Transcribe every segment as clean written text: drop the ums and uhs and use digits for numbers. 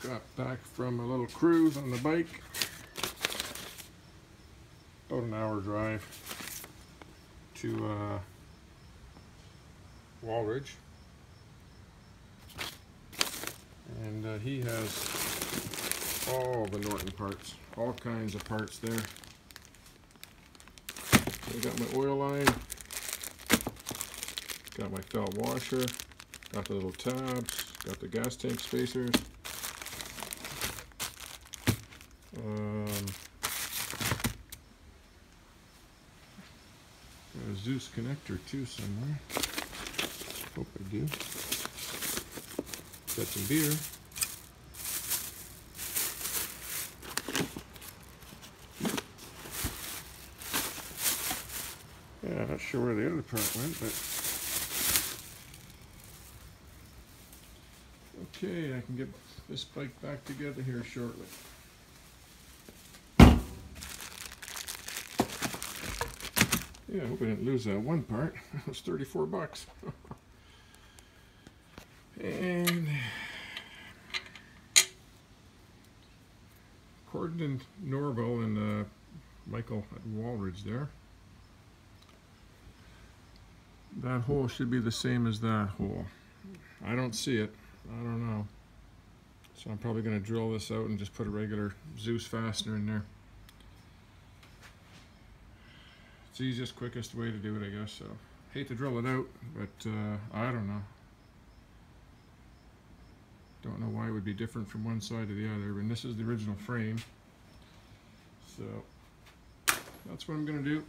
got back from a little cruise on the bike. About an hour drive to Walridge. And he has all the Norton parts, all kinds of parts there. I got my oil line, got my felt washer, got the little tabs, got the gas tank spacers. Got a Zeus connector too somewhere. Hope I do. Got some beer. Yeah, not sure where the other part went, but okay, I can get this bike back together here shortly. Yeah, I hope I didn't lose that one part. It was 34 bucks. And Gordon and Norville and Michael at Walridge there. That hole should be the same as that hole. I don't see it. I don't know. So I'm probably going to drill this out and just put a regular Zeus fastener in there. It's the easiest, quickest way to do it, I guess. So hate to drill it out, but I don't know. Don't know why it would be different from one side to the other. And this is the original frame. So that's what I'm going to do.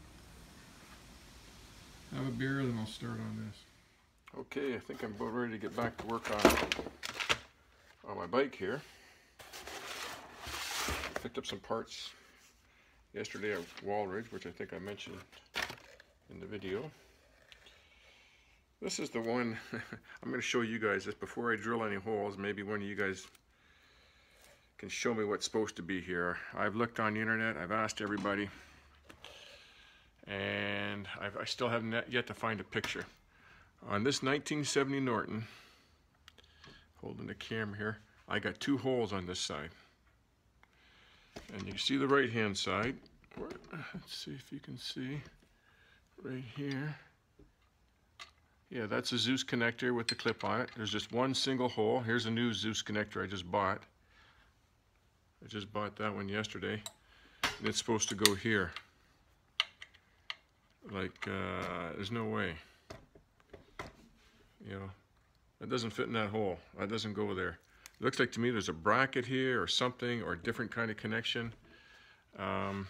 Have a beer, then I'll start on this. Okay, I think I'm about ready to get back to work on my bike here. Picked up some parts yesterday at Walridge, which I think I mentioned in the video. This is the one. I'm going to show you guys this before I drill any holes. Maybe one of you guys can show me what's supposed to be here. I've looked on the internet, I've asked everybody, and I still haven't yet to find a picture. On this 1970 Norton, holding the camera here, I got two holes on this side. And you can see the right hand side. Let's see if you can see right here. Yeah, that's a Zeus connector with the clip on it. There's just one single hole. Here's a new Zeus connector I just bought. I just bought that one yesterday. And it's supposed to go here. Like, there's no way. You know, that doesn't fit in that hole. That doesn't go there. It looks like to me there's a bracket here or something, or a different kind of connection. I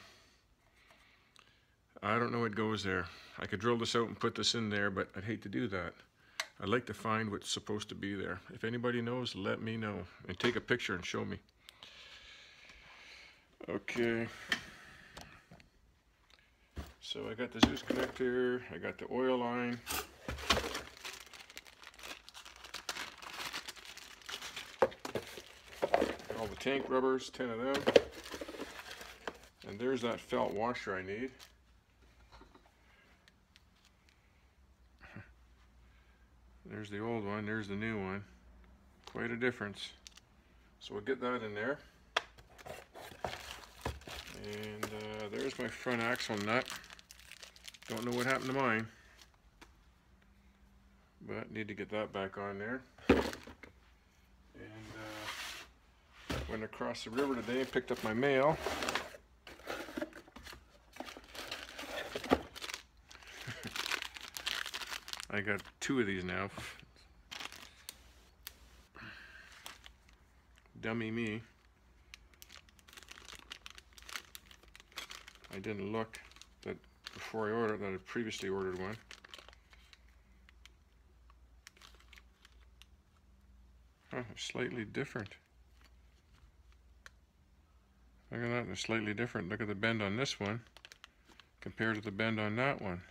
don't know what goes there. I could drill this out and put this in there, but I'd hate to do that. I'd like to find what's supposed to be there. If anybody knows, let me know. And take a picture and show me. Okay. So I got the Zeus connector, I got the oil line. All the tank rubbers, 10 of them. And there's that felt washer I need. There's the old one, there's the new one. Quite a difference. So we'll get that in there. And there's my front axle nut. Don't know what happened to mine, but need to get that back on there. And went across the river today and picked up my mail. I got two of these now. Dummy me. I didn't look that before I ordered that I previously ordered one. Huh, slightly different. Look at that, they're slightly different. Look at the bend on this one compared to the bend on that one.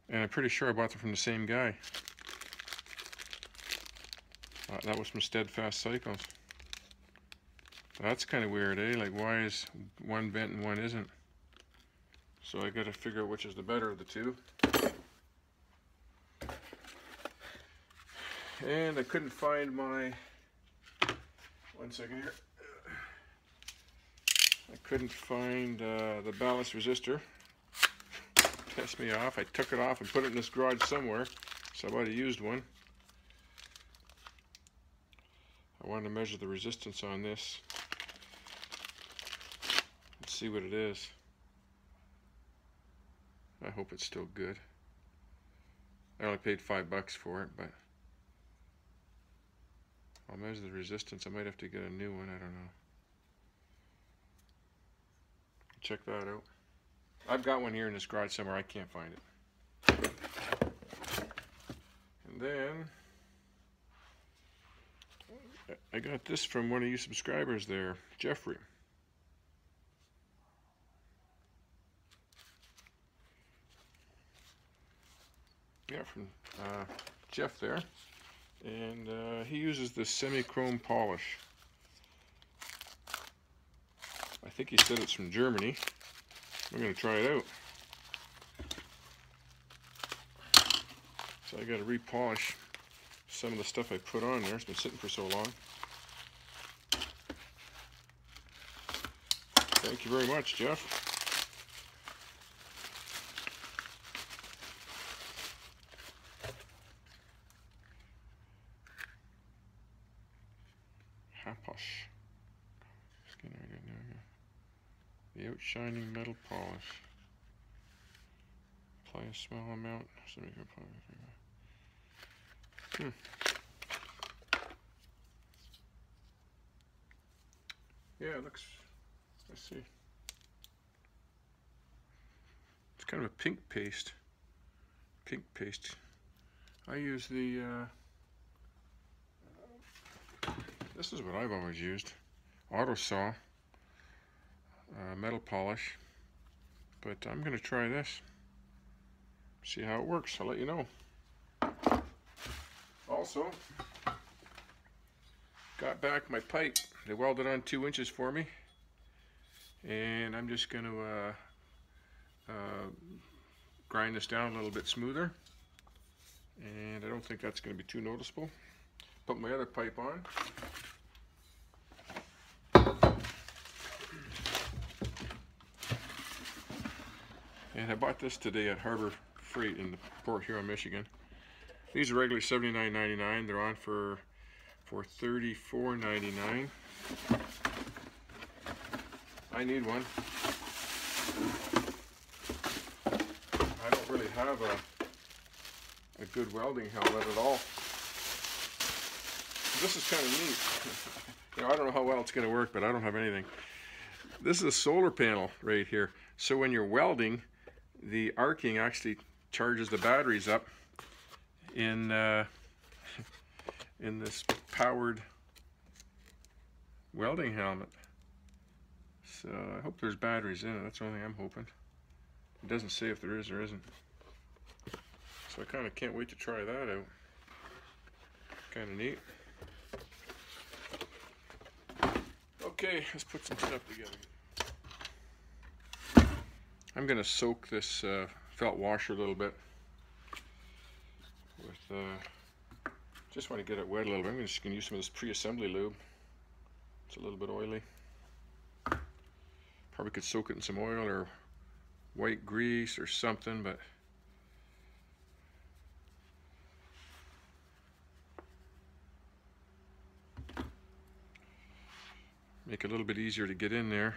And I'm pretty sure I bought them from the same guy. That was from Steadfast Cycles. That's kind of weird, eh? Like, why is one bent and one isn't? So I got to figure out which is the better of the two. And I couldn't find my One second here. I couldn't find the ballast resistor. Pissed me off. I took it off and put it in this garage somewhere, so I might have used one. I wanted to measure the resistance on this. Let's see what it is. I hope it's still good. I only paid $5 for it, but I'll measure the resistance. I might have to get a new one. I don't know. Check that out. I've got one here in this garage somewhere. I can't find it. And then I got this from one of you subscribers there, Jeffrey. Yeah, from Jeff there. And he uses this semi-chrome polish. I think he said it's from Germany. I'm going to try it out. So I got to repolish some of the stuff I put on there. It's been sitting for so long. Thank you very much, Jeff. Haposh. The outshining metal polish. Apply a small amount. Yeah, it looks. Let's see. It's kind of a pink paste. Pink paste. I use the. This is what I've always used. Auto saw. Metal polish, but I'm going to try this, see how it works. I'll let you know. Also, got back my pipe. They welded on 2 inches for me, and I'm just going to grind this down a little bit smoother, and I don't think that's going to be too noticeable. Put my other pipe on. And I bought this today at Harbor Freight in the port here in Michigan. These are regularly $79.99. They're on for $34.99. I need one. I don't really have a good welding helmet at all. This is kind of neat. You know, I don't know how well it's going to work, but I don't have anything. This is a solar panel right here. So when you're welding, the arcing actually charges the batteries up in this powered welding helmet. So I hope there's batteries in it. That's the only thing I'm hoping. It doesn't say if there is or isn't. So I kind of can't wait to try that out. Kind of neat. Okay, let's put some stuff together. I'm going to soak this felt washer a little bit with, just want to get it wet a little bit. I'm just going to use some of this pre-assembly lube. It's a little bit oily. Probably could soak it in some oil or white grease or something, but make it a little bit easier to get in there.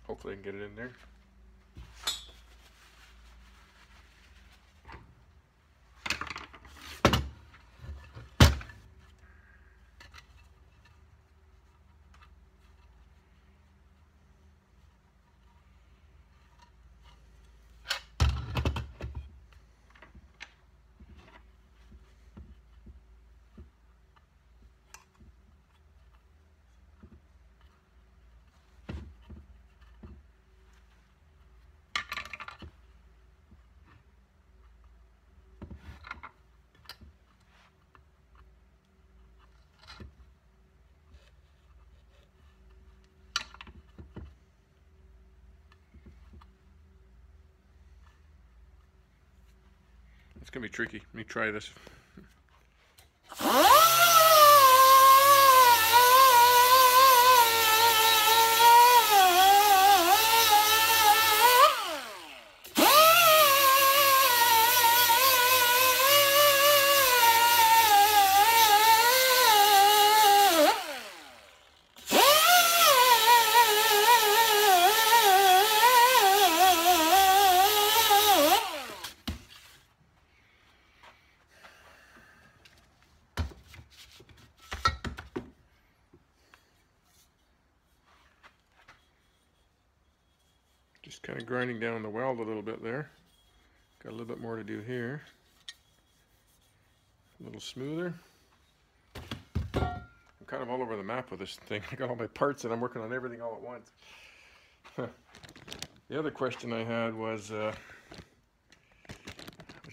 Hopefully I can get it in there. It's gonna be tricky. Let me try this. Just kind of grinding down the weld a little bit there. Got a little bit more to do here. A little smoother. I'm kind of all over the map with this thing. I got all my parts and I'm working on everything all at once. The other question I had was, which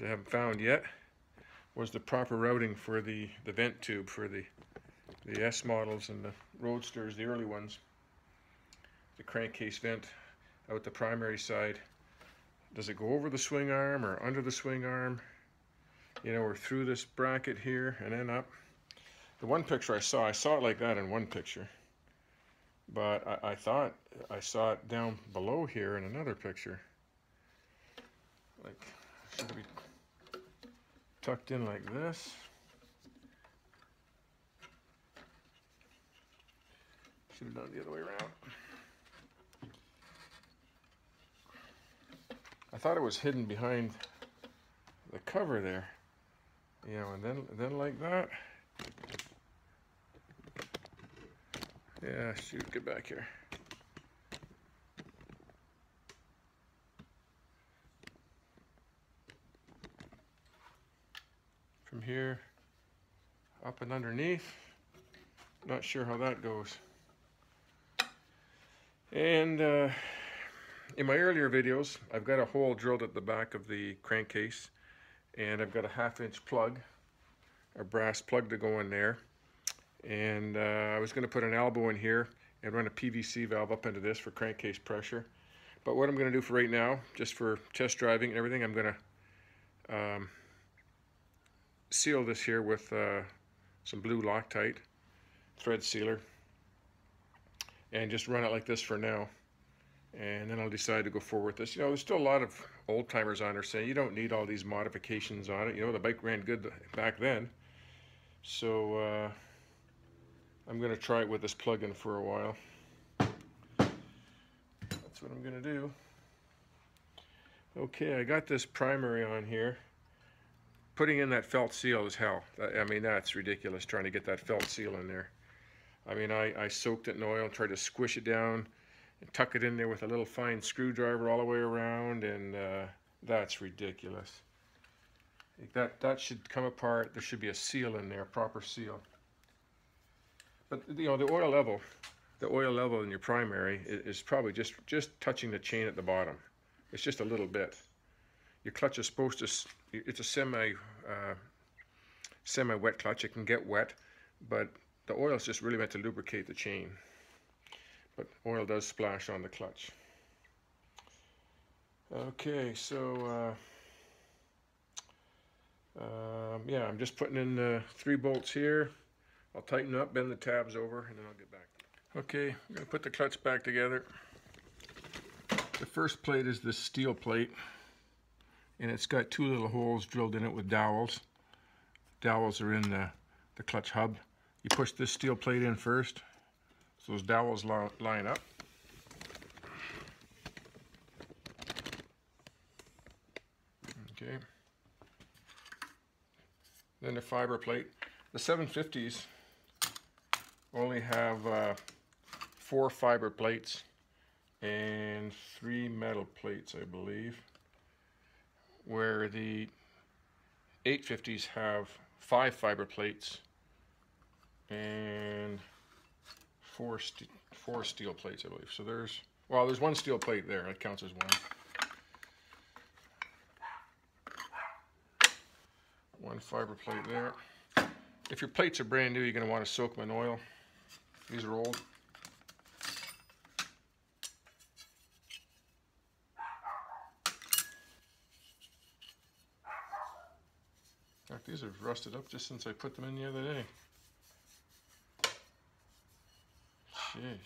I haven't found yet, was the proper routing for the vent tube for the S models and the Roadsters, the early ones. The crankcase vent out the primary side. Does it go over the swing arm or under the swing arm? You know, or through this bracket here and then up. The one picture I saw it like that in one picture. But I thought I saw it down below here in another picture. Like, should be tucked in like this. Should have done it the other way around. I thought it was hidden behind the cover there, you know, and then like that. Yeah, shoot, get back here. From here, up and underneath. Not sure how that goes. And in my earlier videos, I've got a hole drilled at the back of the crankcase, and I've got a 1/2-inch plug, a brass plug to go in there. And I was going to put an elbow in here and run a PVC valve up into this for crankcase pressure. But what I'm going to do for right now, just for test driving and everything, I'm going to seal this here with some blue Loctite thread sealer, and just run it like this for now. And then I'll decide to go forward with this. You know, there's still a lot of old timers on there saying you don't need all these modifications on it. You know, the bike ran good back then. So I'm going to try it with this plug-in for a while. That's what I'm going to do. Okay, I got this primary on here. Putting in that felt seal is hell. I mean, that's ridiculous trying to get that felt seal in there. I mean, I soaked it in oil and tried to squish it down and tuck it in there with a little fine screwdriver all the way around, and that's ridiculous. That should come apart. There should be a seal in there, a proper seal. But you know, the oil level in your primary is probably just touching the chain at the bottom. It's just a little bit. Your clutch is supposed to, it's a semi-wet clutch. It can get wet, but the oil is just really meant to lubricate the chain. But oil does splash on the clutch. Okay, so yeah, I'm just putting in 3 bolts here. I'll tighten up, bend the tabs over, and then I'll get back. Okay, I'm going to put the clutch back together. The first plate is this steel plate, and it's got 2 little holes drilled in it with dowels. Dowels are in the clutch hub. You push this steel plate in first, so those dowels line up. Okay. Then the fiber plate. The 750s only have 4 fiber plates and 3 metal plates, I believe, where the 850s have 5 fiber plates and 4 steel plates, I believe. So there's 1 steel plate there. That counts as 1. 1 fiber plate there. If your plates are brand new, you're going to want to soak them in oil. These are old. In fact, these have rusted up just since I put them in the other day. Jeez.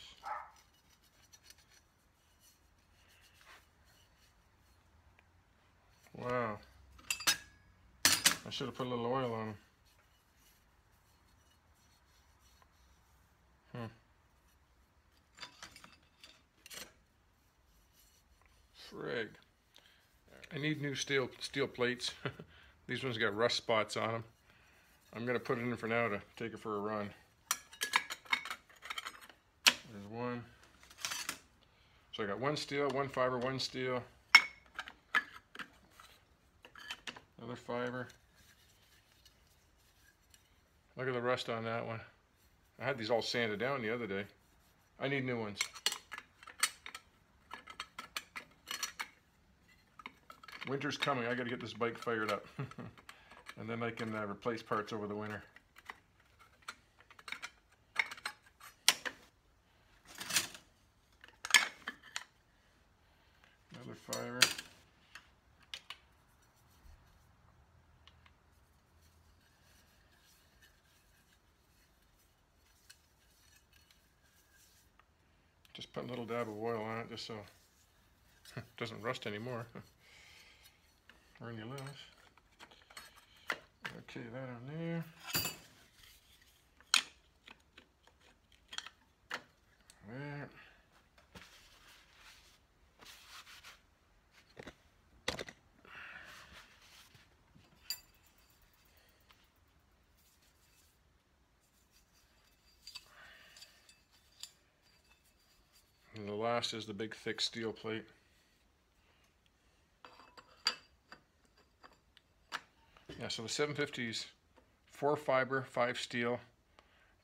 Wow. I should have put a little oil on them. Frig. I need new steel plates. These ones got rust spots on them. I'm going to put it in for now to take it for a run. There's one. So I got one steel, one fiber, one steel. Another fiber. Look at the rust on that one. I had these all sanded down the other day. I need new ones. Winter's coming. I got to get this bike fired up. And then I can replace parts over the winter. Another fiber. Just put a little dab of oil on it just so it doesn't rust anymore. Or any less. Okay, that on there. There. And the last is the big thick steel plate. Yeah, so the 750 is 4 fiber, 5 steel,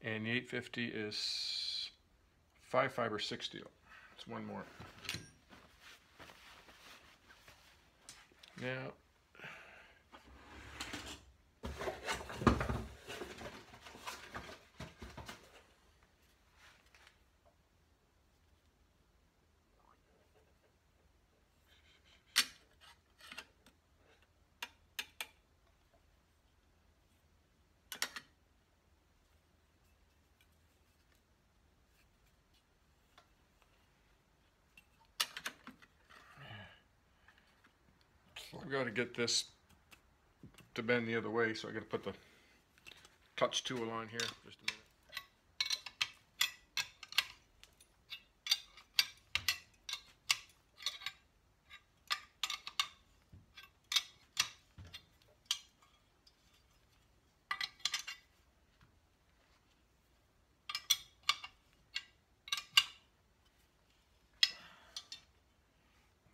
and the 850 is 5 fiber, 6 steel. It's one more. Now, I've got to get this to bend the other way, so I got to put the touch tool on here. Just a minute.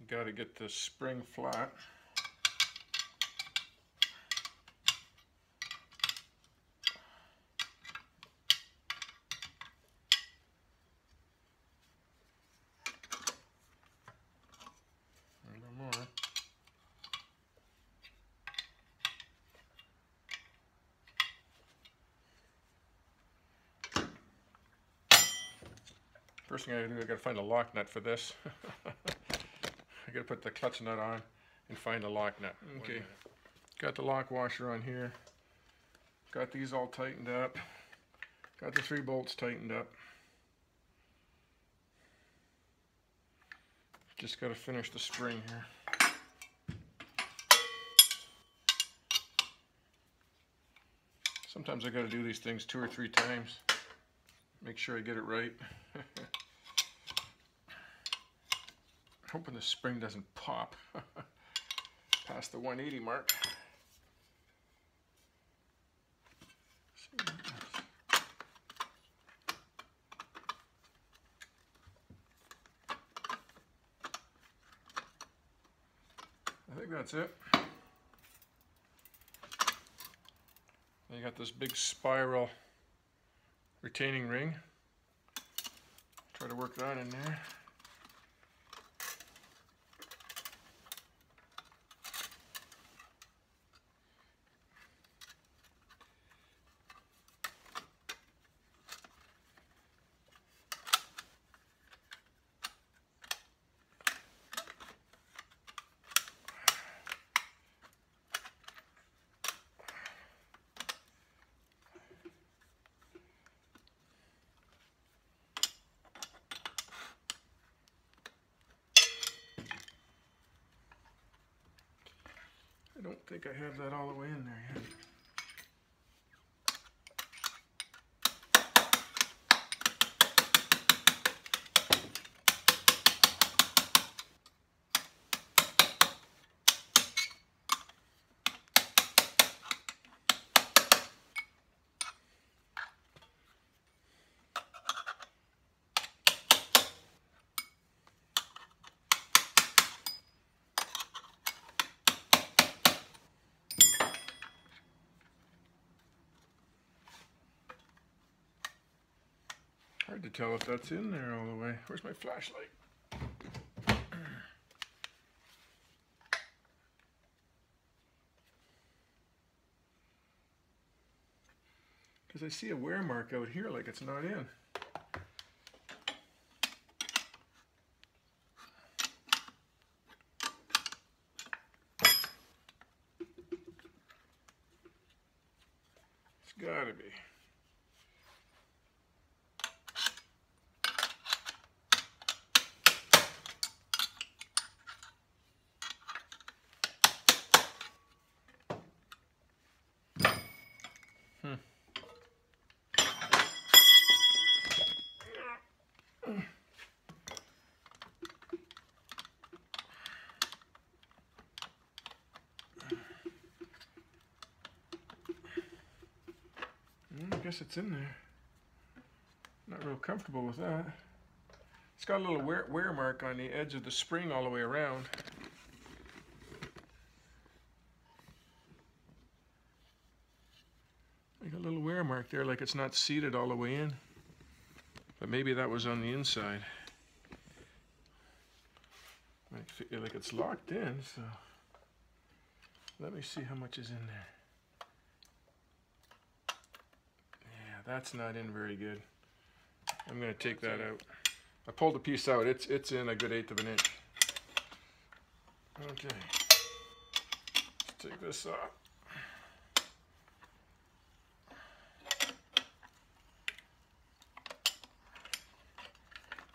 Got to get the spring flat. First thing I gotta do, I gotta find a lock nut for this. I gotta put the clutch nut on and find a lock nut. Okay, got the lock washer on here. Got these all tightened up. Got the 3 bolts tightened up. Just gotta finish the spring here. Sometimes I gotta do these things 2 or 3 times. Make sure I get it right. Hoping the spring doesn't pop past the 180 mark. I think that's it. You got this big spiral retaining ring. Try to work that in there. don't think I have that all the way in there yet. Hard to tell if that's in there all the way. Where's my flashlight? Because I see a wear mark out here like it's not in. It's gotta be. I guess it's in there. Not real comfortable with that. It's got a little wear mark on the edge of the spring all the way around. Like a little wear mark there, like it's not seated all the way in. But maybe that was on the inside. Might feel like it's locked in, so let me see how much is in there. That's not in very good. I'm going to take that out. I pulled a piece out. It's in a good 1/8 of an inch. Okay. Let's take this off.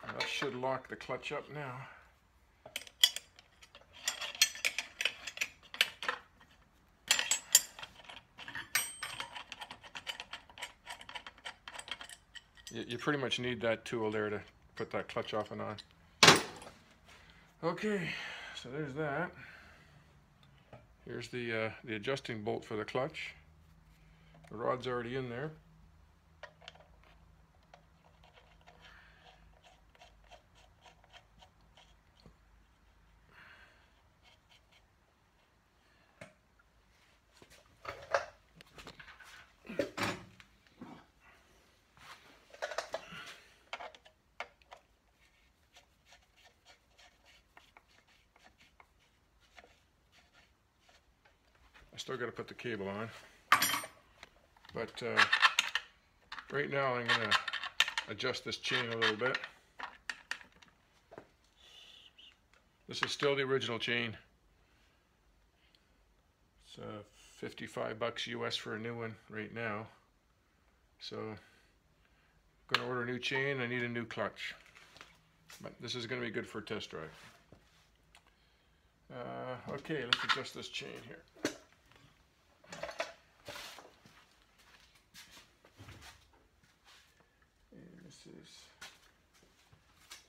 That should lock the clutch up now. You pretty much need that tool there to put that clutch off and on. Okay, so there's that. Here's the adjusting bolt for the clutch. The rod's already in there. Still got to put the cable on, but right now I'm going to adjust this chain a little bit. This is still the original chain. It's $55 US for a new one right now. So I'm going to order a new chain. I need a new clutch, but this is going to be good for a test drive. Okay, let's adjust this chain here. Is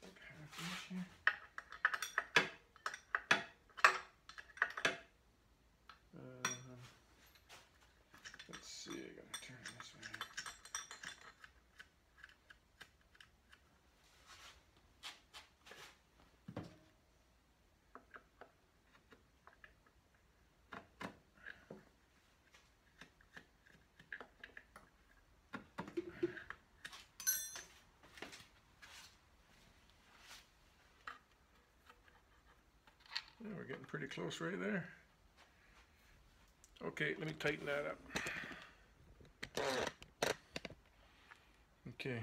like 1/2 inch here. Let's see, I gotta turn this way. Yeah, we're getting pretty close right there. Okay, let me tighten that up. Okay.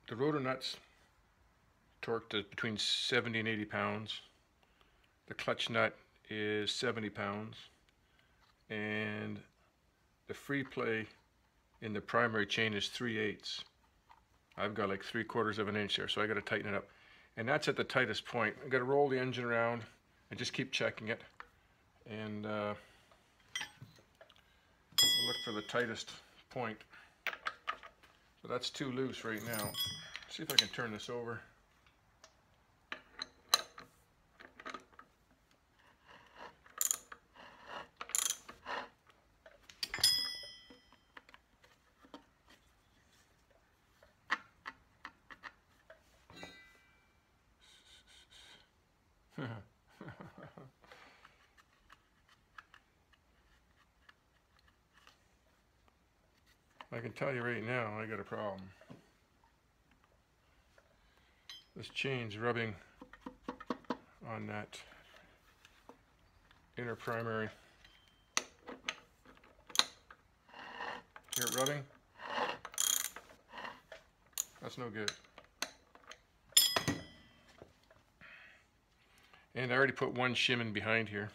The rotor nuts torqued to between 70 and 80 pounds. The clutch nut is 70 pounds. And the free play in the primary chain is 3/8. I've got like 3/4 of an inch there, so I got to tighten it up. And that's at the tightest point. I've got to roll the engine around and just keep checking it. and we'll look for the tightest point. But that's too loose right now. See if I can turn this over. I can tell you right now, I got a problem. This chain's rubbing on that inner primary. Hear it rubbing? That's no good. And I already put one shim in behind here.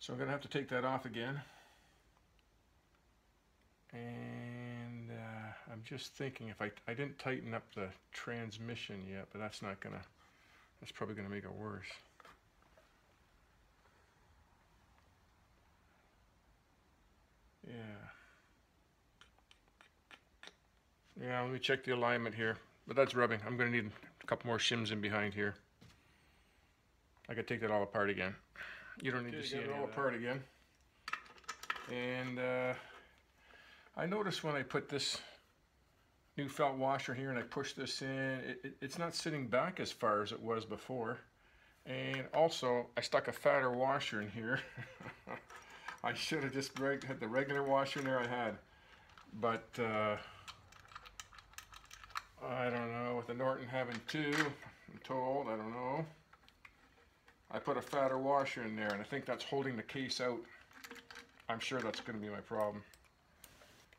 So I'm going to have to take that off again. And I'm just thinking if I didn't tighten up the transmission yet, but that's probably gonna make it worse. Yeah, let me check the alignment here, but that's rubbing. I'm gonna need a couple more shims in behind here. I could take that all apart again. You don't need to see it all apart again. And I noticed when I put this new felt washer here and I push this in, it's not sitting back as far as it was before. And also, I stuck a fatter washer in here. I should have just had the regular washer in there I had. But I don't know, with the Norton having two, I'm told, I don't know. I put a fatter washer in there and I think that's holding the case out. I'm sure that's going to be my problem.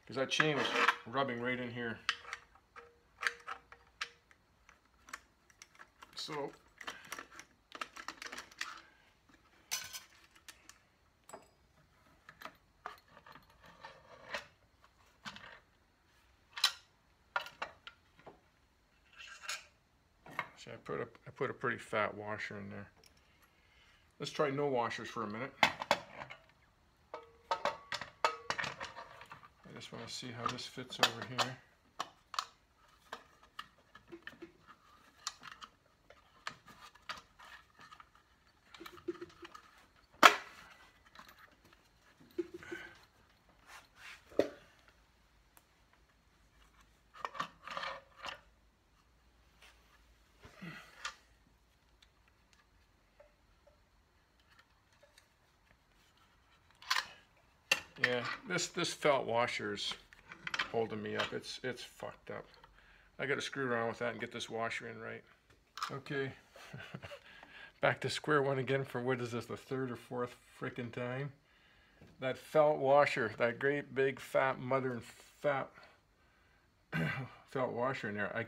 Because that chain was rubbing right in here. So, I put a pretty fat washer in there. Let's try no washers for a minute. I just want to see how this fits over here. Yeah, this felt washer's holding me up. It's fucked up. I got to screw around with that and get this washer in right. Okay, back to square one again for what is this, the third or fourth frickin' time? That felt washer, that great big fat mother and fat felt washer in there,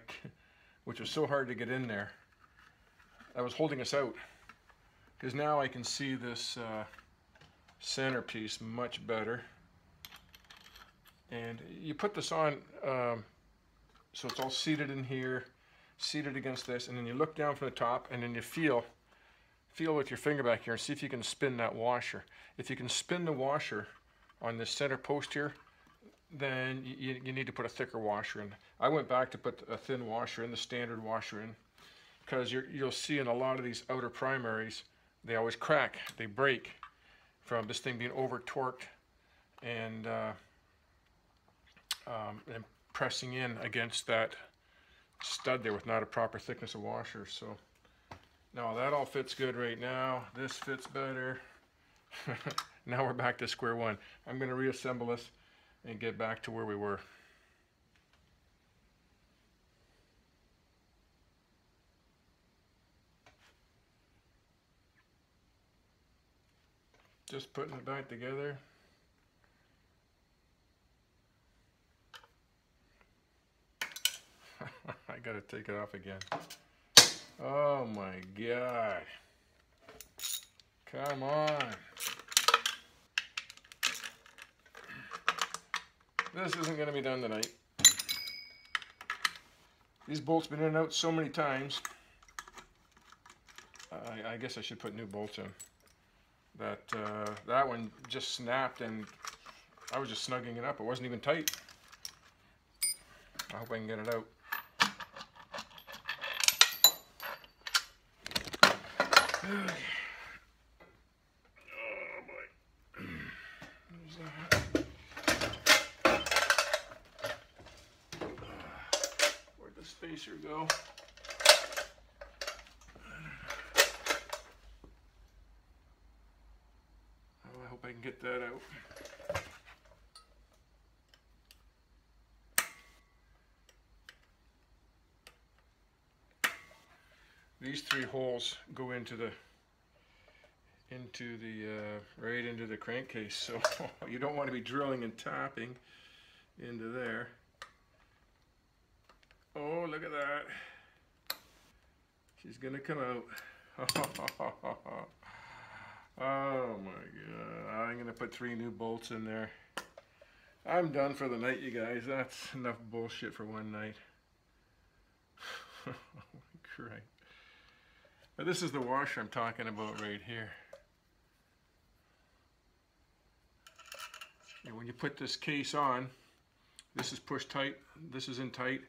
which was so hard to get in there. That was holding us out. Because now I can see this centerpiece much better. And you put this on so it's all seated in here, seated against this, and then you look down from the top and then you feel with your finger back here and see if you can spin that washer. If you can spin the washer on this center post here, then you need to put a thicker washer in. I went back to put a thin washer in, the standard washer in, because you'll see in a lot of these outer primaries, they always crack, they break from this thing being over torqued and pressing in against that stud there with not a proper thickness of washer. So now that all fits good right now. This fits better. Now we're back to square one. I'm going to reassemble this and get back to where we were. Just putting it back together. I gotta take it off again. Oh my God. Come on. This isn't gonna be done tonight. These bolts been in and out so many times. I guess I should put new bolts in. that that one just snapped, and I was just snugging it up. It wasn't even tight. I hope I can get it out. Oh boy. There's that. Where'd the spacer go? Oh, I hope I can get that out. These 3 holes go into the right into the crankcase, so you don't want to be drilling and tapping into there. Oh, look at that. She's gonna come out. Oh my god. I'm gonna put 3 new bolts in there. I'm done for the night, you guys. That's enough bullshit for one night. Oh my Christ. But this is the washer I'm talking about right here. And when you put this case on, this is pushed tight, this is in tight,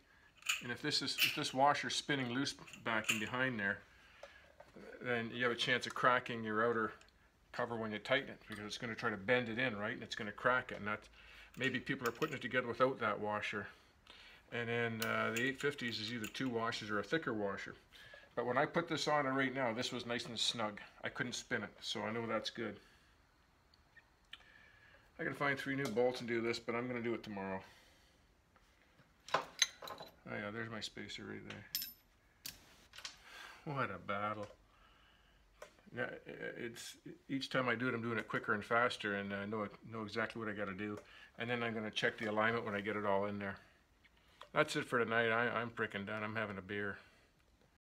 and if this washer's spinning loose back and behind there, then you have a chance of cracking your outer cover when you tighten it, because it's going to try to bend it in, right, and it's going to crack it. And that's, maybe people are putting it together without that washer. And then the 850s is either 2 washers or a thicker washer. But when I put this on right now, this was nice and snug. I couldn't spin it, so I know that's good. I gotta find 3 new bolts and do this, but I'm gonna do it tomorrow. Oh yeah, there's my spacer right there. What a battle. Yeah, it's each time I do it, I'm doing it quicker and faster, and I know exactly what I gotta do. And then I'm gonna check the alignment when I get it all in there. That's it for tonight. I'm freaking done. I'm having a beer.